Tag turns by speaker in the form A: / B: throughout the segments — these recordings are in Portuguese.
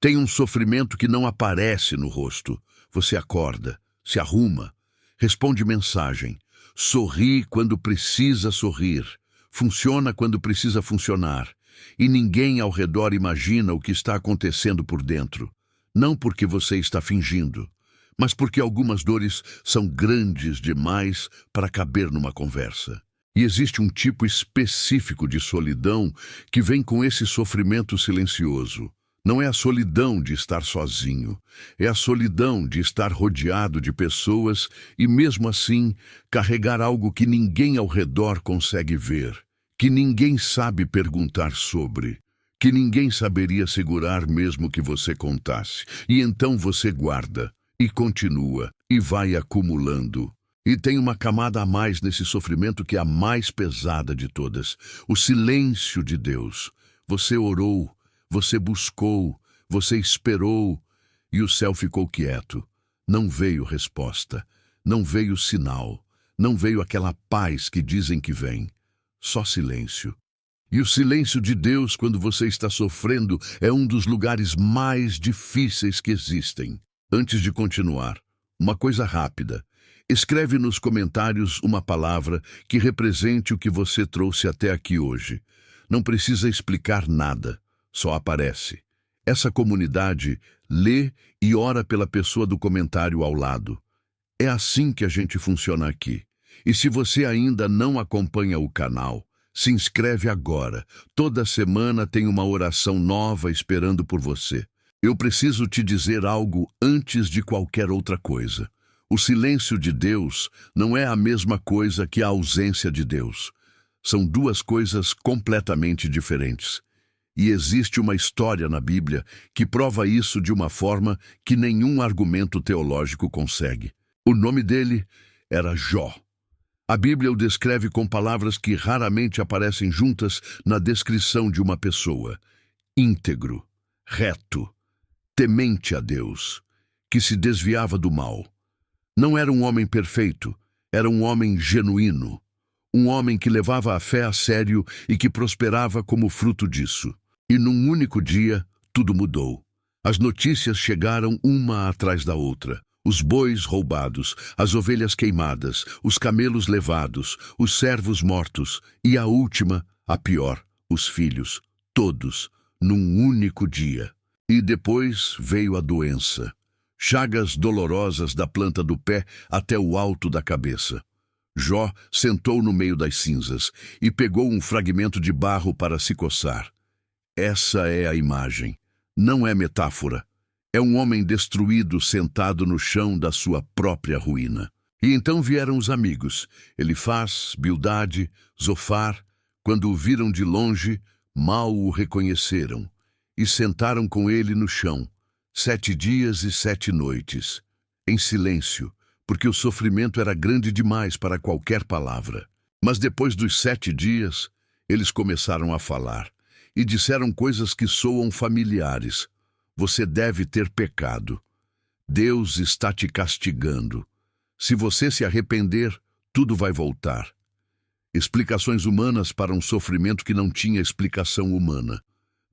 A: Tem um sofrimento que não aparece no rosto. Você acorda, se arruma, responde mensagem, sorri quando precisa sorrir, funciona quando precisa funcionar, e ninguém ao redor imagina o que está acontecendo por dentro. Não porque você está fingindo, mas porque algumas dores são grandes demais para caber numa conversa. E existe um tipo específico de solidão que vem com esse sofrimento silencioso. Não é a solidão de estar sozinho, é a solidão de estar rodeado de pessoas e, mesmo assim, carregar algo que ninguém ao redor consegue ver, que ninguém sabe perguntar sobre, que ninguém saberia segurar mesmo que você contasse. E então você guarda, e continua, e vai acumulando. E tem uma camada a mais nesse sofrimento que é a mais pesada de todas: o silêncio de Deus. Você orou, você buscou, você esperou, e o céu ficou quieto. Não veio resposta, não veio sinal, não veio aquela paz que dizem que vem. Só silêncio. E o silêncio de Deus, quando você está sofrendo, é um dos lugares mais difíceis que existem. Antes de continuar, uma coisa rápida. Escreve nos comentários uma palavra que represente o que você trouxe até aqui hoje. Não precisa explicar nada, só aparece. Essa comunidade lê e ora pela pessoa do comentário ao lado. É assim que a gente funciona aqui. E se você ainda não acompanha o canal, se inscreve agora. Toda semana tem uma oração nova esperando por você. Eu preciso te dizer algo antes de qualquer outra coisa. O silêncio de Deus não é a mesma coisa que a ausência de Deus. São duas coisas completamente diferentes. E existe uma história na Bíblia que prova isso de uma forma que nenhum argumento teológico consegue. O nome dele era Jó. A Bíblia o descreve com palavras que raramente aparecem juntas na descrição de uma pessoa: íntegro, reto, temente a Deus, que se desviava do mal. Não era um homem perfeito, era um homem genuíno, um homem que levava a fé a sério e que prosperava como fruto disso. E num único dia, tudo mudou. As notícias chegaram uma atrás da outra. Os bois roubados, as ovelhas queimadas, os camelos levados, os servos mortos e a última, a pior, os filhos, todos, num único dia. E depois veio a doença. Chagas dolorosas da planta do pé até o alto da cabeça. Jó sentou no meio das cinzas e pegou um fragmento de barro para se coçar. Essa é a imagem, não é metáfora. É um homem destruído sentado no chão da sua própria ruína. E então vieram os amigos, Elifaz, Bildade, Zofar. Quando o viram de longe, mal o reconheceram, e sentaram com ele no chão, 7 dias e 7 noites, em silêncio, porque o sofrimento era grande demais para qualquer palavra. Mas depois dos 7 dias, eles começaram a falar, e disseram coisas que soam familiares. Você deve ter pecado. Deus está te castigando. Se você se arrepender, tudo vai voltar. Explicações humanas para um sofrimento que não tinha explicação humana.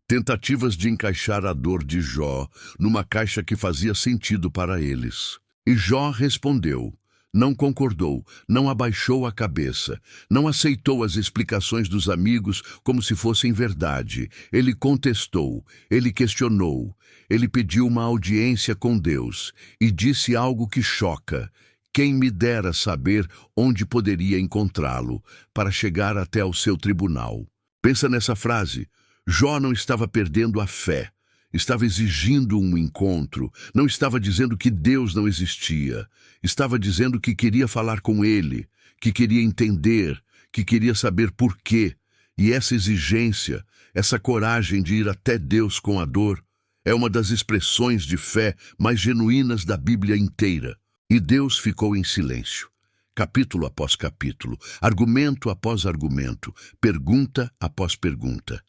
A: Tentativas de encaixar a dor de Jó numa caixa que fazia sentido para eles. E Jó respondeu, não concordou, não abaixou a cabeça, não aceitou as explicações dos amigos como se fossem verdade. Ele contestou, ele questionou, ele pediu uma audiência com Deus e disse algo que choca. Quem me dera saber onde poderia encontrá-lo para chegar até ao seu tribunal. Pensa nessa frase. Jó não estava perdendo a fé, estava exigindo um encontro, não estava dizendo que Deus não existia, estava dizendo que queria falar com ele, que queria entender, que queria saber por quê. E essa exigência, essa coragem de ir até Deus com a dor, é uma das expressões de fé mais genuínas da Bíblia inteira. E Deus ficou em silêncio, capítulo após capítulo, argumento após argumento, pergunta após pergunta.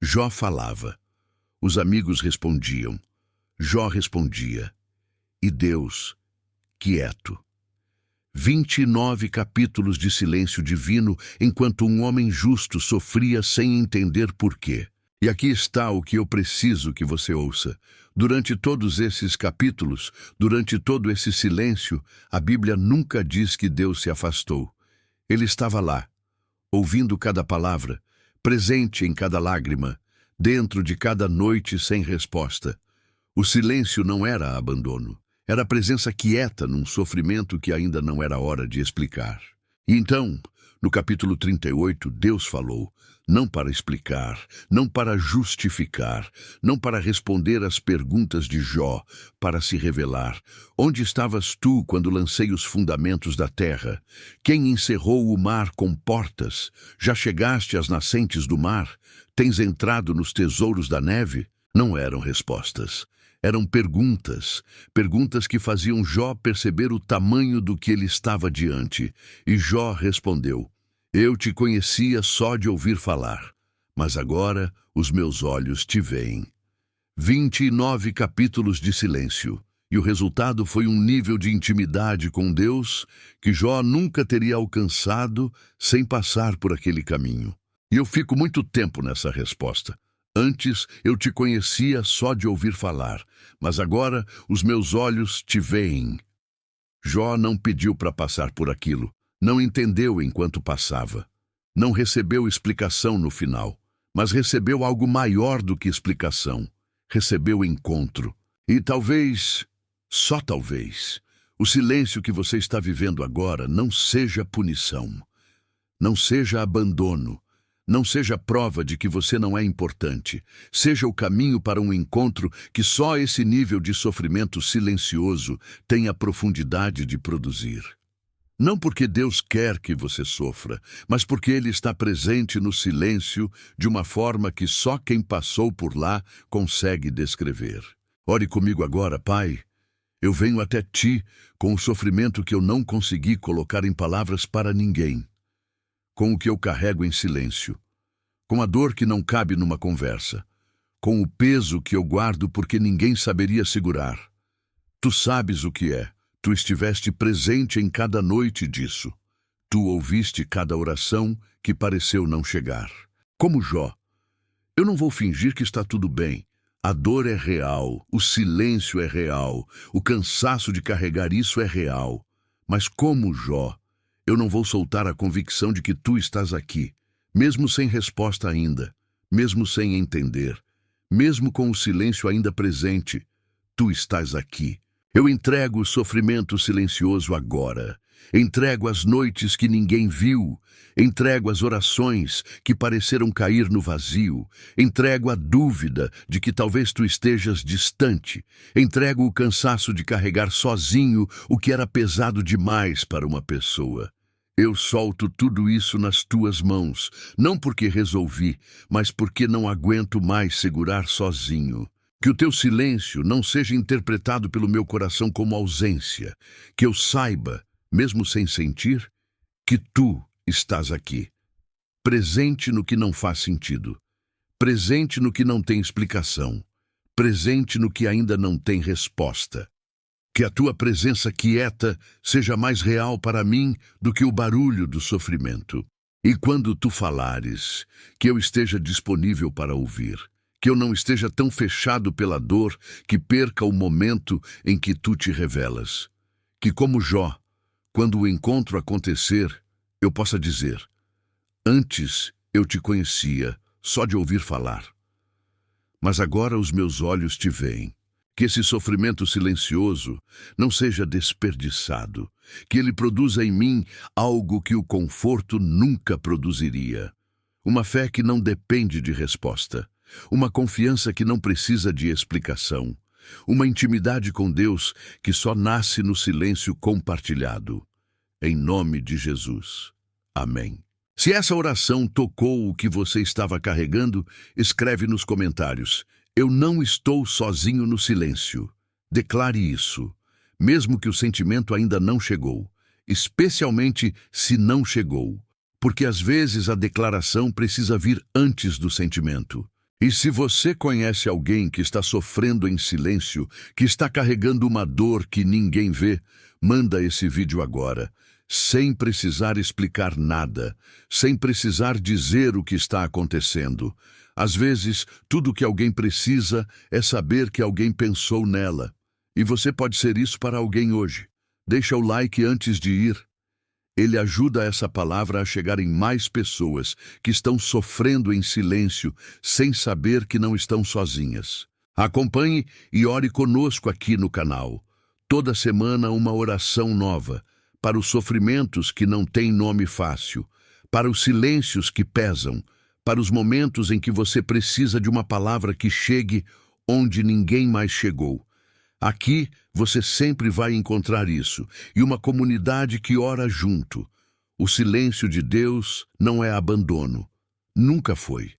A: Jó falava, os amigos respondiam, Jó respondia, e Deus, quieto. 29 capítulos de silêncio divino enquanto um homem justo sofria sem entender por quê. E aqui está o que eu preciso que você ouça. Durante todos esses capítulos, durante todo esse silêncio, a Bíblia nunca diz que Deus se afastou. Ele estava lá, ouvindo cada palavra, presente em cada lágrima, dentro de cada noite sem resposta. O silêncio não era abandono. Era a presença quieta num sofrimento que ainda não era hora de explicar. E então, no capítulo 38, Deus falou, não para explicar, não para justificar, não para responder às perguntas de Jó, para se revelar. Onde estavas tu quando lancei os fundamentos da terra? Quem encerrou o mar com portas? Já chegaste às nascentes do mar? Tens entrado nos tesouros da neve? Não eram respostas. Eram perguntas, perguntas que faziam Jó perceber o tamanho do que ele estava diante. E Jó respondeu, eu te conhecia só de ouvir falar, mas agora os meus olhos te veem. 29 capítulos de silêncio, e o resultado foi um nível de intimidade com Deus que Jó nunca teria alcançado sem passar por aquele caminho. E eu fico muito tempo nessa resposta. Antes eu te conhecia só de ouvir falar, mas agora os meus olhos te veem. Jó não pediu para passar por aquilo, não entendeu enquanto passava. Não recebeu explicação no final, mas recebeu algo maior do que explicação. Recebeu encontro. E talvez, só talvez, o silêncio que você está vivendo agora não seja punição, não seja abandono, não seja prova de que você não é importante. Seja o caminho para um encontro que só esse nível de sofrimento silencioso tem a profundidade de produzir. Não porque Deus quer que você sofra, mas porque Ele está presente no silêncio de uma forma que só quem passou por lá consegue descrever. Ore comigo agora, Pai. Eu venho até Ti com o sofrimento que eu não consegui colocar em palavras para ninguém, com o que eu carrego em silêncio, com a dor que não cabe numa conversa, com o peso que eu guardo porque ninguém saberia segurar. Tu sabes o que é. Tu estiveste presente em cada noite disso. Tu ouviste cada oração que pareceu não chegar. Como Jó, eu não vou fingir que está tudo bem. A dor é real, o silêncio é real, o cansaço de carregar isso é real. Mas como Jó, eu não vou soltar a convicção de que tu estás aqui, mesmo sem resposta ainda, mesmo sem entender, mesmo com o silêncio ainda presente. Tu estás aqui. Eu entrego o sofrimento silencioso agora. Entrego as noites que ninguém viu. Entrego as orações que pareceram cair no vazio. Entrego a dúvida de que talvez tu estejas distante. Entrego o cansaço de carregar sozinho o que era pesado demais para uma pessoa. Eu solto tudo isso nas tuas mãos, não porque resolvi, mas porque não aguento mais segurar sozinho. Que o teu silêncio não seja interpretado pelo meu coração como ausência. Que eu saiba, mesmo sem sentir, que tu estás aqui. Presente no que não faz sentido. Presente no que não tem explicação. Presente no que ainda não tem resposta. Que a tua presença quieta seja mais real para mim do que o barulho do sofrimento. E quando tu falares, que eu esteja disponível para ouvir. Que eu não esteja tão fechado pela dor que perca o momento em que tu te revelas. Que como Jó, quando o encontro acontecer, eu possa dizer, antes eu te conhecia só de ouvir falar, mas agora os meus olhos te veem. Que esse sofrimento silencioso não seja desperdiçado, que ele produza em mim algo que o conforto nunca produziria. Uma fé que não depende de resposta. Uma confiança que não precisa de explicação. Uma intimidade com Deus que só nasce no silêncio compartilhado. Em nome de Jesus. Amém. Se essa oração tocou o que você estava carregando, escreve nos comentários. Eu não estou sozinho no silêncio. Declare isso, mesmo que o sentimento ainda não chegou, especialmente se não chegou, porque às vezes a declaração precisa vir antes do sentimento. E se você conhece alguém que está sofrendo em silêncio, que está carregando uma dor que ninguém vê, manda esse vídeo agora, sem precisar explicar nada, sem precisar dizer o que está acontecendo. Às vezes, tudo o que alguém precisa é saber que alguém pensou nela. E você pode ser isso para alguém hoje. Deixa o like antes de ir. Ele ajuda essa palavra a chegar em mais pessoas que estão sofrendo em silêncio, sem saber que não estão sozinhas. Acompanhe e ore conosco aqui no canal. Toda semana uma oração nova, para os sofrimentos que não têm nome fácil, para os silêncios que pesam, para os momentos em que você precisa de uma palavra que chegue onde ninguém mais chegou. Aqui você sempre vai encontrar isso, e uma comunidade que ora junto. O silêncio de Deus não é abandono. Nunca foi.